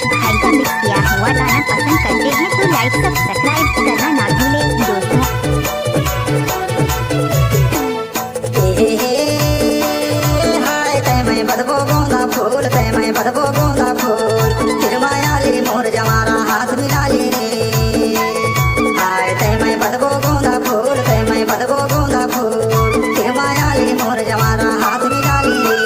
हरीश भाई का मिक्स किया हुआ गाना पसंद करते हैं तो लाइक सब्सक्राइब करना ना भूलें दोस्तों। हाय तै मैं बदबो गोंदा फूल, तै मैं बदबो गोंदा फूल, फिर माया ले मोर जमारा हाथ मिला ले रे। हाय तै मैं बदबो गोंदा फूल, तै मैं बदबो गोंदा फूल, फिर माया ले मोर जमारा हाथ मिला ले रे।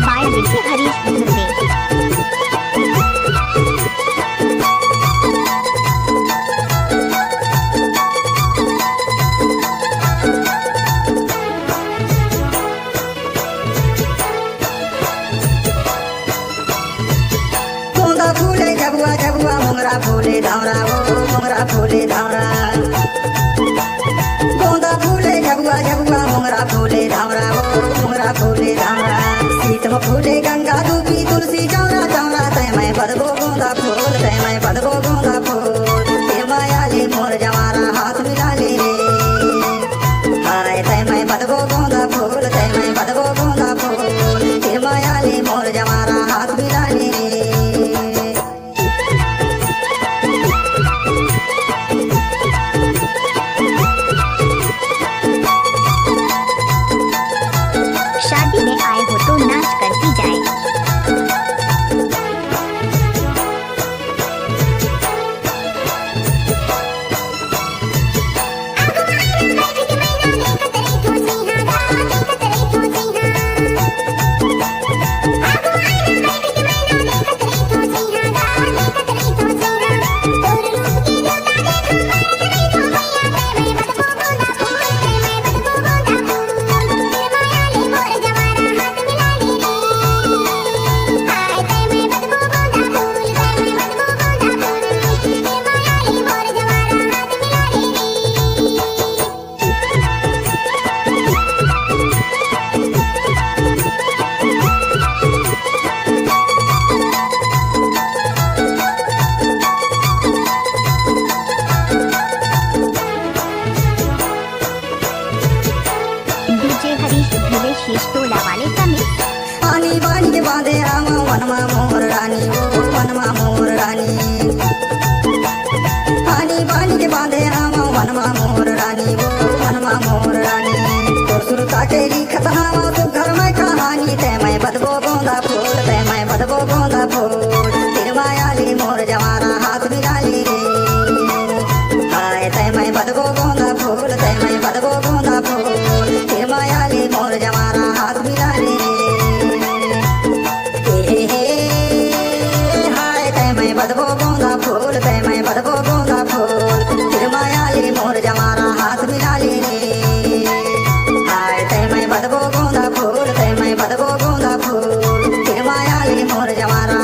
हरीश धुर्वे गोंदा फूले जबुआ जबुआ मोंगरा फूले धावरा ओ मोंगरा फूले धावरा। गोंदा फूले जबुआ जबुआ मोंगरा फूले धावरा ओ मोंगरा फूले धावरा। सीतम फूले गंगा दूबी तुलसी चौरा चौरा, तै मैं बदबो गोंदा फूल, तै मैं बदबो गोंदा फूल, फिर माया ले मोर जमारा हाथ मिला ले रे। हाय तै मैं बदबो गोंदा फूल, तै मैं बदबो गोंदा फूल, फिर माया ले मोर जमारा हाथ मिला ले रे। शादी में आए हो तो नाच करती जाए। डीजे हरीश धुर्वे शीश टोला वाले का मिक्स। पानी बानी के बांधे आमा वनमा मोर रानी ओ वनमा मोर रानी। पानी बानी के बांधे आमा वनमा मोर रानी ओ वनमा मोर रानी। तो सुरता के लिखत हावा तो घर में कहानी, तै मैं बदबो गोंदा फूल, तै मैं बदबो गोंदा फूल, फिर माया ले मोर जमारा हाथ मिला ले रे। हाय तै मैं बदबो गोंदा फूल, तै मैं बदबो गोंदा फूल, फिर माया ले मोर जमारा हाथ मिला ले रे। बदबो गोंदा फूल, तै मैं बदबो गोंदा फूल, फिर माया ले मोर जमारा हाथ मिला ले रे। हाय तै मैं बदबो गोंदा फूल, तै मैं बदबो गोंदा फूल, फिर माया ले मोर जमारा